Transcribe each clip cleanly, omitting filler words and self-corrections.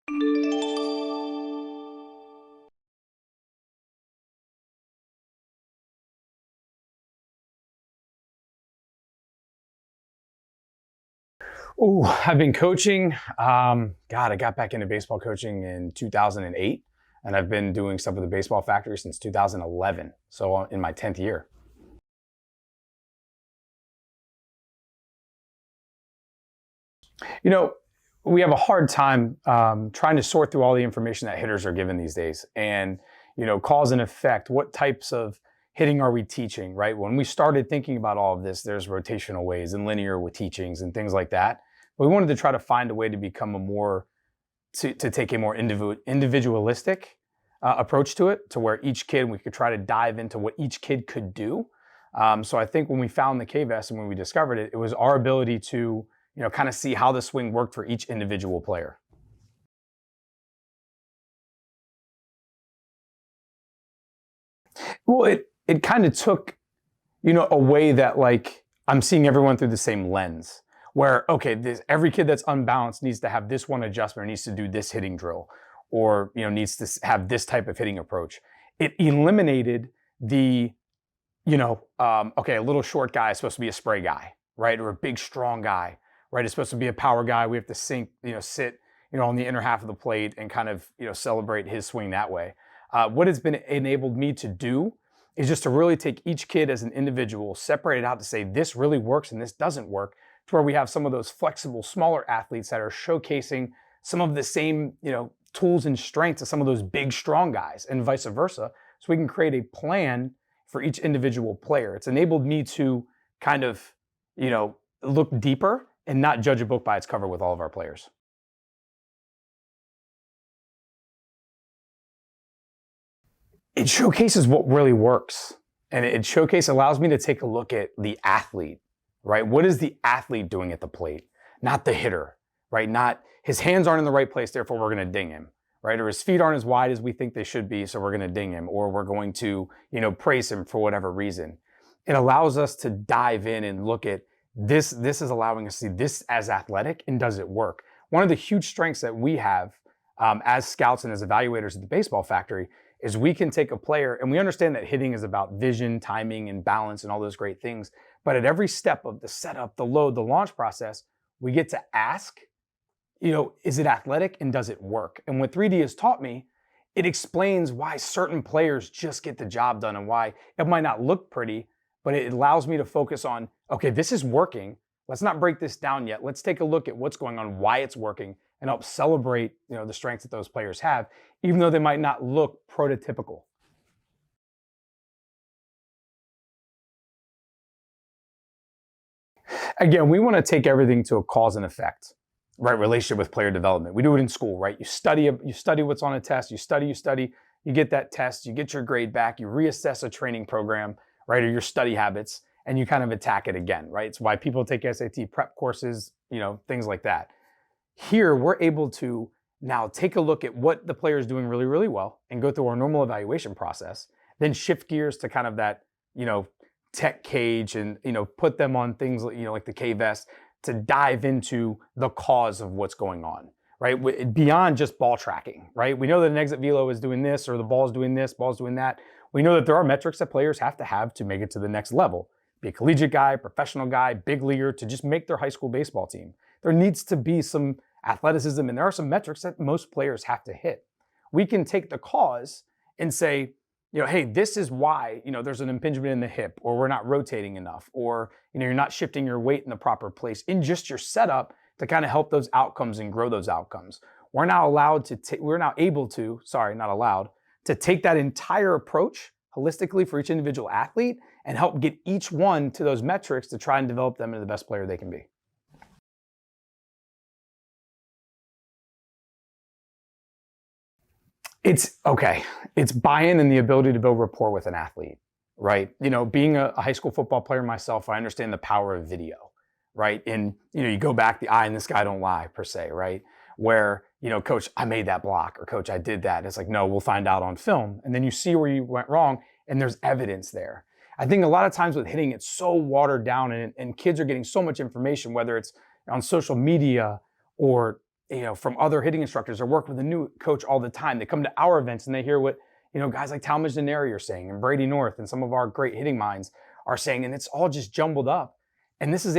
Oh, I've been coaching. I got back into baseball coaching in 2008, and I've been doing stuff with the Baseball Factory since 2011. So in my 10th year. You know, we have a hard time trying to sort through all the information that hitters are given these days, and cause and effect. What types of hitting are we teaching? Right. When we started thinking about all of this, there's rotational ways and linear with teachings and things like that. But we wanted to try to find a way to become to take a more individualistic approach to it, to where each kid, we could try to dive into what each kid could do. So I think when we found the KVS and when we discovered it, it was our ability to kind of see how the swing worked for each individual player. Well, it kind of took, a way that, like, I'm seeing everyone through the same lens. Where, okay, every kid that's unbalanced needs to have this one adjustment, or needs to do this hitting drill, or needs to have this type of hitting approach. It eliminated the, okay, a little short guy is supposed to be a spray guy, right, or a big strong guy, right? It's supposed to be a power guy. We have to sit, on the inner half of the plate and kind of, celebrate his swing that way. What it's been enabled me to do is just to really take each kid as an individual, separate it out to say this really works and this doesn't work, to where we have some of those flexible, smaller athletes that are showcasing some of the same, tools and strengths of some of those big, strong guys, and vice versa. So we can create a plan for each individual player. It's enabled me to kind of, look deeper and not judge a book by its cover with all of our players. It showcases what really works. And allows me to take a look at the athlete, right? What is the athlete doing at the plate? Not the hitter, right? Not his hands aren't in the right place, therefore we're going to ding him, right? Or his feet aren't as wide as we think they should be, so we're going to ding him, or we're going to, praise him for whatever reason. It allows us to dive in and look at this. This is allowing us to see this as athletic, and does it work? One of the huge strengths that we have as scouts and as evaluators at the Baseball Factory is we can take a player, and we understand that hitting is about vision, timing, and balance, and all those great things. But at every step of the setup, the load, the launch process, we get to ask, is it athletic and does it work? And what 3D has taught me, it explains why certain players just get the job done, and why it might not look pretty, but it allows me to focus on, okay, this is working. Let's not break this down yet. Let's take a look at what's going on, why it's working, and help celebrate, the strengths that those players have, even though they might not look prototypical. Again, we want to take everything to a cause and effect, right? Relationship with player development. We do it in school, right? You study what's on a test, you study, you get that test, you get your grade back, you reassess a training program, right? Or your study habits, and you kind of attack it again, right? It's why people take SAT prep courses, things like that. Here, we're able to now take a look at what the player is doing really, really well and go through our normal evaluation process, then shift gears to kind of that, tech cage, and, put them on things like the K-Vest, to dive into the cause of what's going on, right? Beyond just ball tracking, right? We know that an exit velo is doing this, or the ball's doing this, ball's doing that. We know that there are metrics that players have to make it to the next level. Be a collegiate guy, professional guy, big leaguer, to just make their high school baseball team. There needs to be some athleticism, and there are some metrics that most players have to hit. We can take the cause and say, hey, this is why, there's an impingement in the hip, or we're not rotating enough, or, you're not shifting your weight in the proper place in just your setup, to kind of help those outcomes and grow those outcomes. We're now able to, not allowed, to take that entire approach holistically for each individual athlete and help get each one to those metrics to try and develop them into the best player they can be. It's buy-in and the ability to build rapport with an athlete, right? Being a high school football player myself, I understand the power of video, right? And, you go back, the eye and the sky don't lie, per se, right? Where, coach, I made that block, or coach, I did that. It's like, no, we'll find out on film. And then you see where you went wrong, and there's evidence there. I think a lot of times with hitting, it's so watered down, and kids are getting so much information, whether it's on social media or from other hitting instructors or work with a new coach all the time. They come to our events and they hear what, guys like Talmadge Denary are saying and Brady North and some of our great hitting minds are saying, and it's all just jumbled up. And this is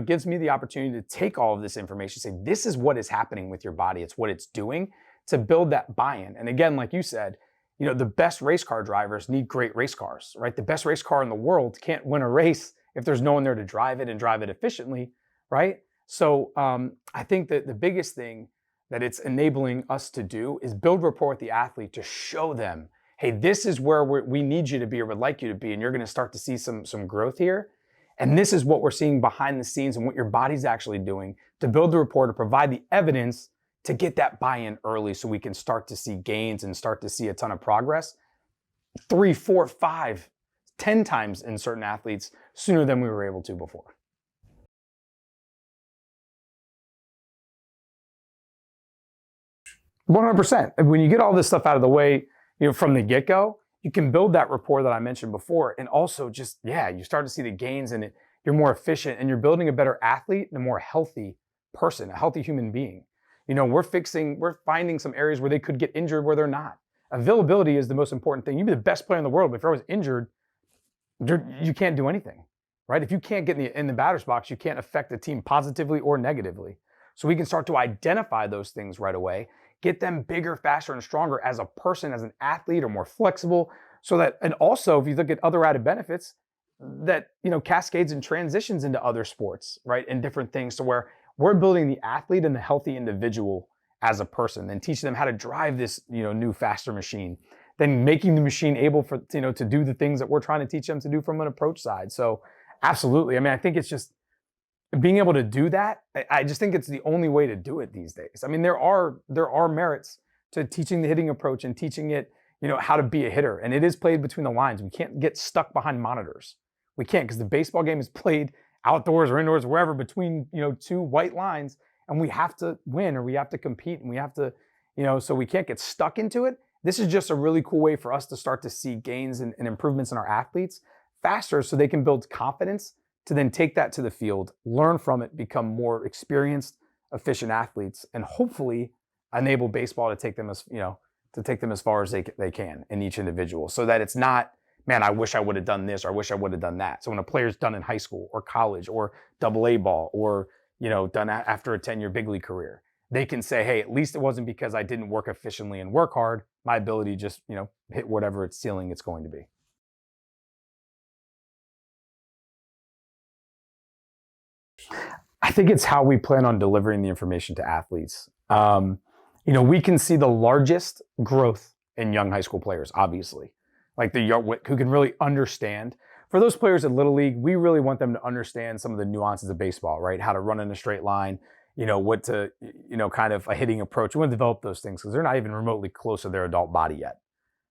gives me the opportunity to take all of this information, say, this is what is happening with your body. It's what it's doing to build that buy-in. And again, like you said, the best race car drivers need great race cars, right? The best race car in the world can't win a race if there's no one there to drive it and drive it efficiently, right? So I think that the biggest thing that it's enabling us to do is build rapport with the athlete to show them, hey, this is where we need you to be or would like you to be, and you're going to start to see some growth here. And this is what we're seeing behind the scenes and what your body's actually doing to build the rapport, to provide the evidence to get that buy-in early so we can start to see gains and start to see a ton of progress 3, 4, 5, 10 times in certain athletes sooner than we were able to before. %. When you get all this stuff out of the way, from the get-go, you can build that rapport that I mentioned before. And also just, you start to see the gains and you're more efficient and you're building a better athlete and a more healthy person, a healthy human being. We're finding some areas where they could get injured where they're not. Availability is the most important thing. You can be the best player in the world, but if I was injured, you can't do anything, right? If you can't get in the batter's box, you can't affect the team positively or negatively. So we can start to identify those things right away, get them bigger, faster, and stronger as a person, as an athlete, or more flexible. So that, and also if you look at other added benefits, that, cascades and transitions into other sports, right? And different things, to where we're building the athlete and the healthy individual as a person and teaching them how to drive this, new, faster machine, then making the machine able for, to do the things that we're trying to teach them to do from an approach side. So absolutely. I mean, I think it's just being able to do that. I just think it's the only way to do it these days. I mean, there are merits to teaching the hitting approach and teaching it, how to be a hitter. And it is played between the lines. We can't get stuck behind monitors. We can't, because the baseball game is played outdoors or indoors, wherever, between, 2 white lines, and we have to win or we have to compete and we have to, so we can't get stuck into it. This is just a really cool way for us to start to see gains and improvements in our athletes faster so they can build confidence to then take that to the field, learn from it, become more experienced, efficient athletes, and hopefully enable baseball to take them as far as they can in each individual, so that it's not, man, I wish I would have done this or I wish I would have done that. So when a player's done in high school or college or AA ball or, done after a 10-year big league career, they can say, hey, at least it wasn't because I didn't work efficiently and work hard. My ability just, hit whatever its ceiling it's going to be. I think it's how we plan on delivering the information to athletes. We can see the largest growth in young high school players, obviously, like who can really understand. For those players at Little League, we really want them to understand some of the nuances of baseball, right? How to run in a straight line, what to, kind of a hitting approach. We want to develop those things because they're not even remotely close to their adult body yet,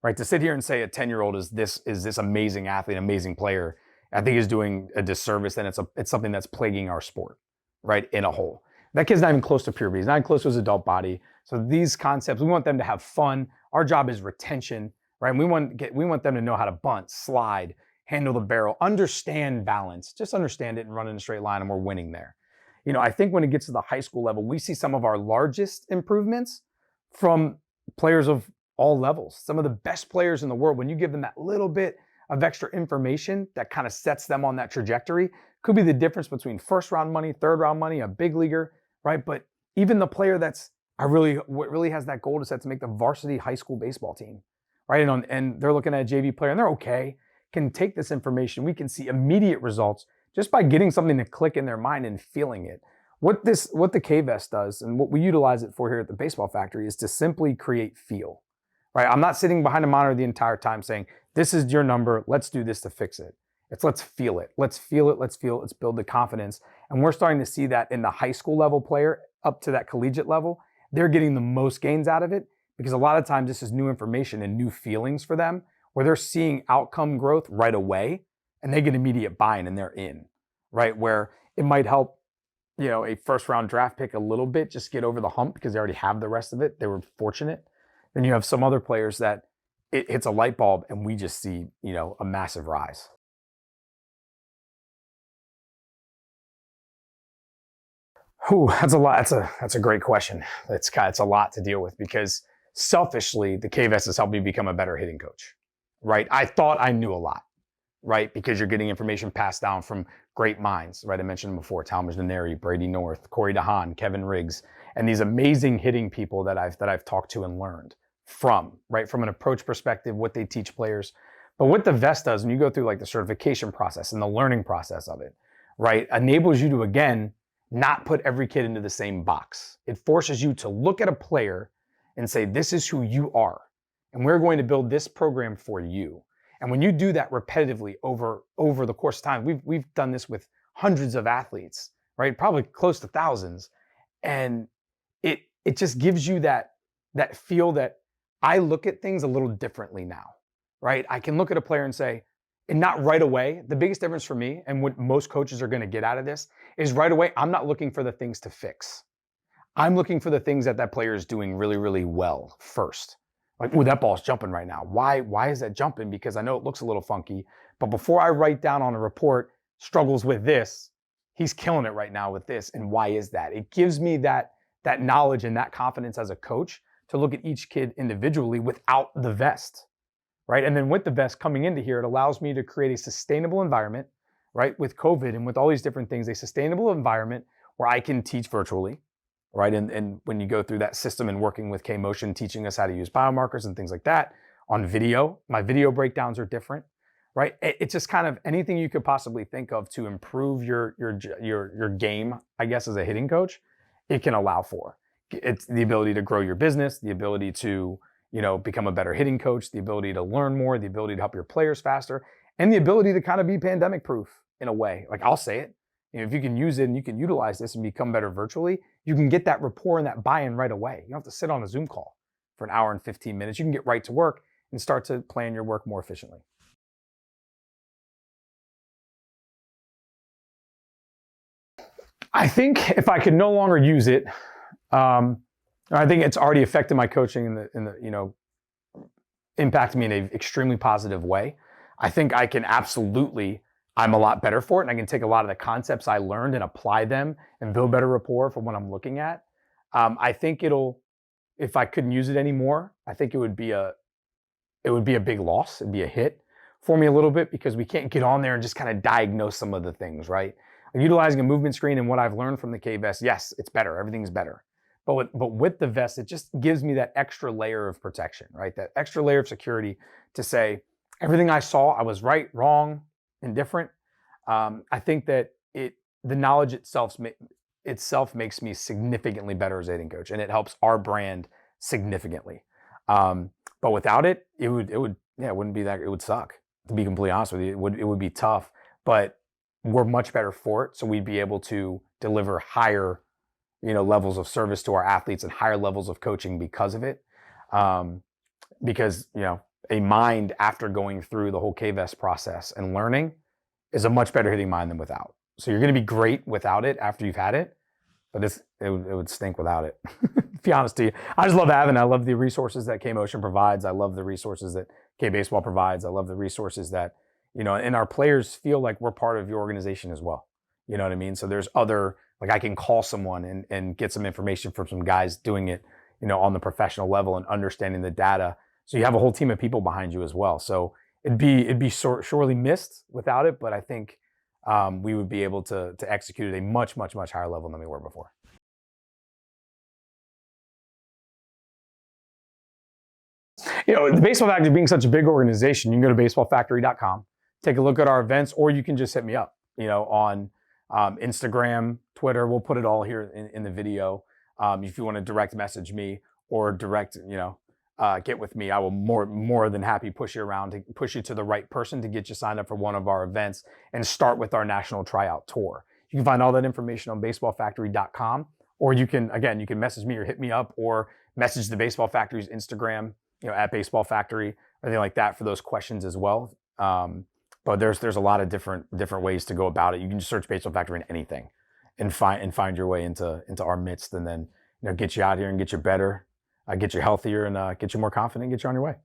right? To sit here and say a 10-year-old is this amazing athlete, amazing player, I think is doing a disservice, and it's something that's plaguing our sport, right, in a whole. That kid's not even close to puberty. He's not even close to his adult body. So these concepts, we want them to have fun. Our job is retention, right? And we want them to know how to bunt, slide, handle the barrel, understand balance, just understand it and run in a straight line, and we're winning there. I think when it gets to the high school level, we see some of our largest improvements from players of all levels. Some of the best players in the world, when you give them that little bit of extra information that kind of sets them on that trajectory, could be the difference between first round money, third round money, a big leaguer, right? But even the player what really has that goal to set to make the varsity high school baseball team, right? And they're looking at a JV player and they're okay, can take this information. We can see immediate results just by getting something to click in their mind and feeling it. What the K-Vest does and what we utilize it for here at the Baseball Factory is to simply create feel, right? I'm not sitting behind a monitor the entire time saying, this is your number, let's do this to fix it. It's let's feel it. Let's feel it. Let's build the confidence. And we're starting to see that in the high school level player up to that collegiate level. They're getting the most gains out of it because a lot of times this is new information and new feelings for them where they're seeing outcome growth right away and they get immediate buy-in and they're in, right? Where it might help, a first round draft pick a little bit, just get over the hump because they already have the rest of it. They were fortunate. Then you have some other players that it hits a light bulb and we just see, a massive rise. Ooh, that's a lot. That's a great question. It's a lot to deal with because selfishly, the KVS has helped me become a better hitting coach, right? I thought I knew a lot, right? Because you're getting information passed down from great minds, right? I mentioned them before: Talmadge Naneri, Brady North, Corey DeHaan, Kevin Riggs, and these amazing hitting people that I've talked to and learned from, right? From an approach perspective, what they teach players. But what the vest does, when you go through like the certification process and the learning process of it, right, enables you to, again, not put every kid into the same box. It forces you to look at a player and say, this is who you are, and we're going to build this program for you. And when you do that repetitively over the course of time, we've done this with hundreds of athletes, right? Probably close to thousands. And it just gives you that feel that I look at things a little differently now, right? I can look at a player and say, and not right away. The biggest difference for me, and what most coaches are going to get out of this, is right away, I'm not looking for the things to fix. I'm looking for the things that player is doing really, really well first. Like, ooh, that ball's jumping right now. Why is that jumping? Because I know it looks a little funky, but before I write down on a report, struggles with this, he's killing it right now with this. And why is that? It gives me that knowledge and that confidence as a coach to look at each kid individually without the vest, right? And then with the vest coming into here, it allows me to create a sustainable environment, right? With COVID and with all these different things, a sustainable environment where I can teach virtually, right? And when you go through that system and working with KMOTION, teaching us how to use biomarkers and things like that on video, my video breakdowns are different, right? It's just kind of anything you could possibly think of to improve your game, I guess, as a hitting coach, it can allow for. It's the ability to grow your business, the ability to, become a better hitting coach, the ability to learn more, the ability to help your players faster, and the ability to kind of be pandemic proof in a way. Like, I'll say it, if you can use it and you can utilize this and become better virtually, you can get that rapport and that buy-in right away. You don't have to sit on a Zoom call for an hour and 15 minutes. You can get right to work and start to plan your work more efficiently. I think if I could no longer use it, I think it's already affected my coaching in the impacted me in an extremely positive way. I think I can absolutely, I'm a lot better for it, and I can take a lot of the concepts I learned and apply them and build better rapport for what I'm looking at. I think if I couldn't use it anymore, I think it would be a big loss. It'd be a hit for me a little bit because we can't get on there and just kind of diagnose some of the things, right? Utilizing a movement screen and what I've learned from the K-Vest, yes, it's better. Everything's better. But with the vest, it just gives me that extra layer of protection, right? That extra layer of security to say, everything I saw, I was right, wrong, indifferent. I think that the knowledge itself makes me significantly better as a hitting coach, and it helps our brand significantly. But without it, it wouldn't be that. It would suck, to be completely honest with you. It would be tough, but we're much better for it. So we'd be able to deliver higher, levels of service to our athletes and higher levels of coaching because of it. Because a mind after going through the whole KVest process and learning is a much better hitting mind than without. So you're going to be great without it after you've had it, but it would stink without it. To be honest to you, I just love having it. I love the resources that KMOTION provides. I love the resources that K-Baseball provides. I love the resources that, and our players feel like we're part of your organization as well. You know what I mean? So there's like I can call someone and get some information from some guys doing it, on the professional level and understanding the data. So you have a whole team of people behind you as well. So it'd be sorely missed without it, but I think we would be able to execute at a much, much, much higher level than we were before. The Baseball Factory being such a big organization, you can go to baseballfactory.com, take a look at our events, or you can just hit me up, on Instagram, Twitter. We'll put it all here in the video. If you want to direct message me or direct, get with me, I will more than happy push you around to push you to the right person to get you signed up for one of our events and start with our national tryout tour. You can find all that information on baseballfactory.com, or you can message me or hit me up or message the Baseball Factory's Instagram, at Baseball Factory, or anything like that for those questions as well. But there's a lot of different ways to go about it. You can just search Baseball Factory in anything and find your way into our midst, and then get you out here and get you better, get you healthier, and get you more confident, and get you on your way.